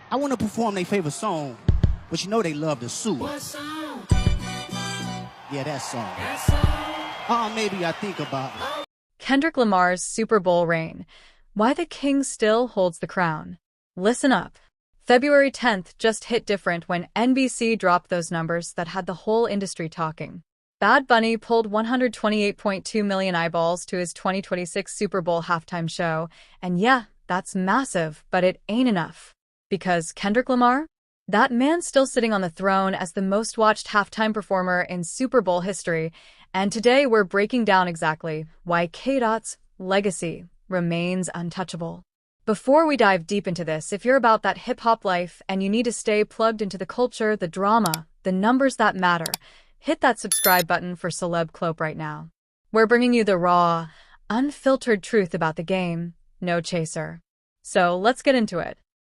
I want to perform their favorite song, but you know they love the sue. What song? Yeah, that song. That song? Maybe I think about it. Kendrick Lamar's Super Bowl reign. Why the king still holds the crown. Listen up. February 10th just hit different when NBC dropped those numbers that had the whole industry talking. Bad Bunny pulled 128.2 million eyeballs to his 2026 Super Bowl halftime show, and yeah, that's massive, but it ain't enough. Because Kendrick Lamar? That man's still sitting on the throne as the most-watched halftime performer in Super Bowl history, and today we're breaking down exactly why K-Dot's legacy remains untouchable. Before we dive deep into this, if you're about that hip-hop life and you need to stay plugged into the culture, the drama, the numbers that matter, hit that subscribe button for Celeb Clope right now. We're bringing you the raw, unfiltered truth about the game, no chaser. So let's get into it.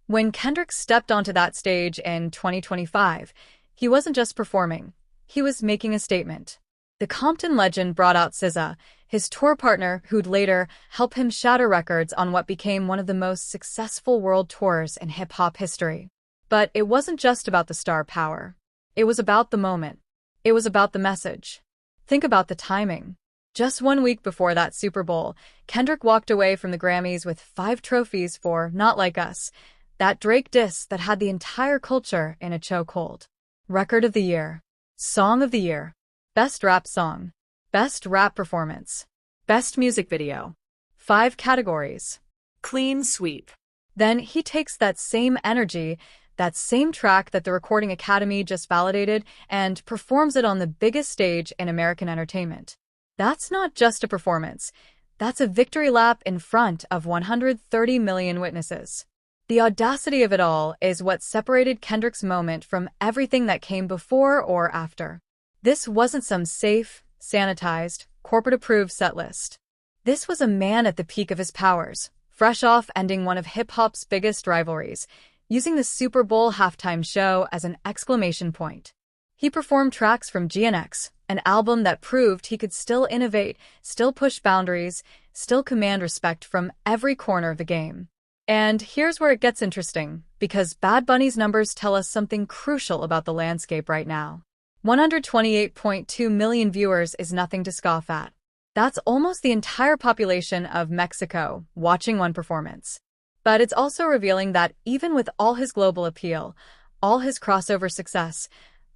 When Kendrick stepped onto that stage in 2025, he wasn't just performing, he was making a statement. The Compton legend brought out SZA, his tour partner who'd later help him shatter records on what became one of the most successful world tours in hip-hop history. But it wasn't just about the star power. It was about the moment. It was about the message. Think about the timing. Just 1 week before that Super Bowl, Kendrick walked away from the Grammys with 5 trophies for Not Like Us, that Drake diss that had the entire culture in a chokehold. Record of the Year, Song of the Year, Best Rap Song, Best Rap Performance, Best Music Video. 5 categories. Clean sweep. Then he takes that same energy, that same track that the Recording Academy just validated, and performs it on the biggest stage in American entertainment. That's not just a performance. That's a victory lap in front of 130 million witnesses. The audacity of it all is what separated Kendrick's moment from everything that came before or after. This wasn't some safe, sanitized, corporate-approved setlist. This was a man at the peak of his powers, fresh off ending one of hip-hop's biggest rivalries, using the Super Bowl halftime show as an exclamation point. He performed tracks from GNX, an album that proved he could still innovate, still push boundaries, still command respect from every corner of the game. And here's where it gets interesting, because Bad Bunny's numbers tell us something crucial about the landscape right now. 128.2 million viewers is nothing to scoff at. That's almost the entire population of Mexico watching one performance. But it's also revealing that even with all his global appeal, all his crossover success,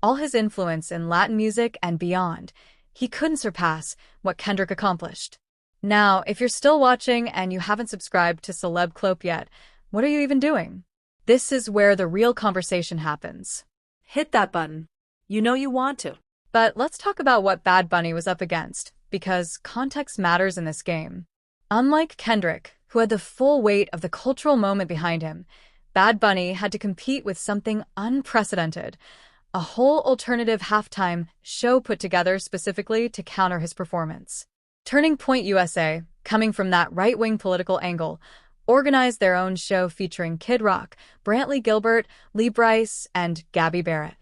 all his influence in Latin music and beyond, he couldn't surpass what Kendrick accomplished. Now, if you're still watching and you haven't subscribed to Celeb Clope yet, what are you even doing? This is where the real conversation happens. Hit that button. You know you want to. But let's talk about what Bad Bunny was up against, because context matters in this game. Unlike Kendrick, who had the full weight of the cultural moment behind him, Bad Bunny had to compete with something unprecedented, a whole alternative halftime show put together specifically to counter his performance. Turning Point USA, coming from that right-wing political angle, organized their own show featuring Kid Rock, Brantley Gilbert, Lee Brice, and Gabby Barrett.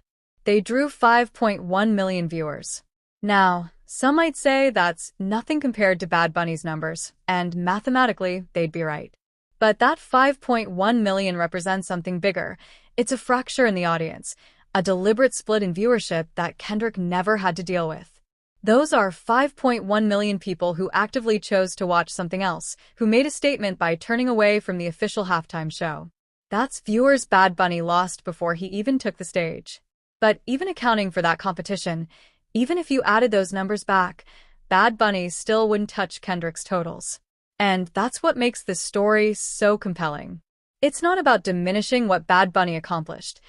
They drew 5.1 million viewers. Now, some might say that's nothing compared to Bad Bunny's numbers, and mathematically, they'd be right. But that 5.1 million represents something bigger. It's a fracture in the audience, a deliberate split in viewership that Kendrick never had to deal with. Those are 5.1 million people who actively chose to watch something else, who made a statement by turning away from the official halftime show. That's viewers Bad Bunny lost before he even took the stage. But even accounting for that competition, even if you added those numbers back, Bad Bunny still wouldn't touch Kendrick's totals. And that's what makes this story so compelling. It's not about diminishing what Bad Bunny accomplished.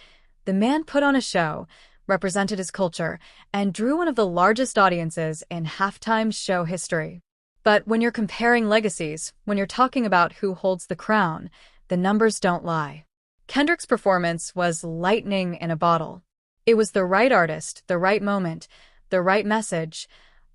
The man put on a show, represented his culture, and drew one of the largest audiences in halftime show history. But when you're comparing legacies, when you're talking about who holds the crown, the numbers don't lie. Kendrick's performance was lightning in a bottle. It was the right artist, the right moment, the right message,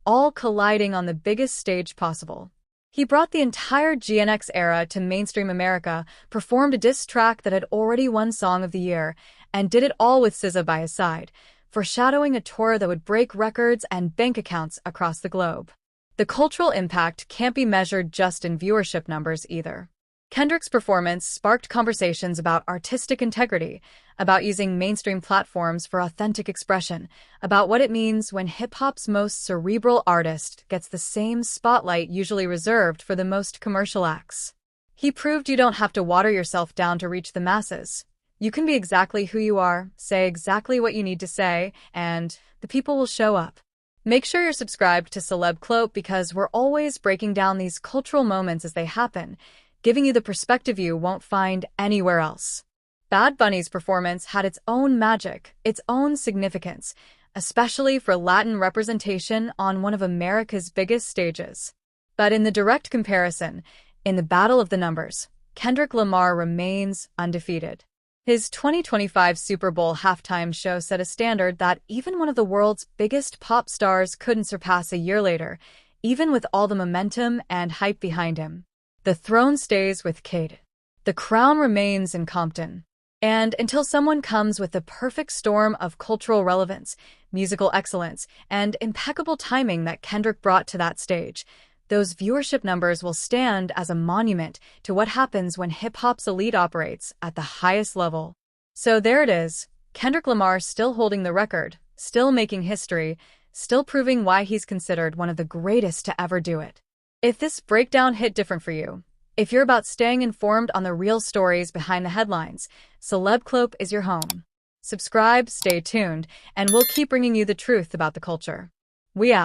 all colliding on the biggest stage possible. He brought the entire GNX era to mainstream America, performed a diss track that had already won Song of the Year, and did it all with SZA by his side, foreshadowing a tour that would break records and bank accounts across the globe. The cultural impact can't be measured just in viewership numbers either. Kendrick's performance sparked conversations about artistic integrity, about using mainstream platforms for authentic expression, about what it means when hip-hop's most cerebral artist gets the same spotlight usually reserved for the most commercial acts. He proved you don't have to water yourself down to reach the masses. You can be exactly who you are, say exactly what you need to say, and the people will show up. Make sure you're subscribed to FREAKOUT because we're always breaking down these cultural moments as they happen, giving you the perspective you won't find anywhere else. Bad Bunny's performance had its own magic, its own significance, especially for Latin representation on one of America's biggest stages. But in the direct comparison, in the battle of the numbers, Kendrick Lamar remains undefeated. His 2025 Super Bowl halftime show set a standard that even one of the world's biggest pop stars couldn't surpass a year later, even with all the momentum and hype behind him. The throne stays with Kate. The crown remains in Compton. And until someone comes with the perfect storm of cultural relevance, musical excellence, and impeccable timing that Kendrick brought to that stage, those viewership numbers will stand as a monument to what happens when hip-hop's elite operates at the highest level. So there it is, Kendrick Lamar still holding the record, still making history, still proving why he's considered one of the greatest to ever do it. If this breakdown hit different for you, if you're about staying informed on the real stories behind the headlines, FREAKOUT is your home. Subscribe, stay tuned, and we'll keep bringing you the truth about the culture. We out.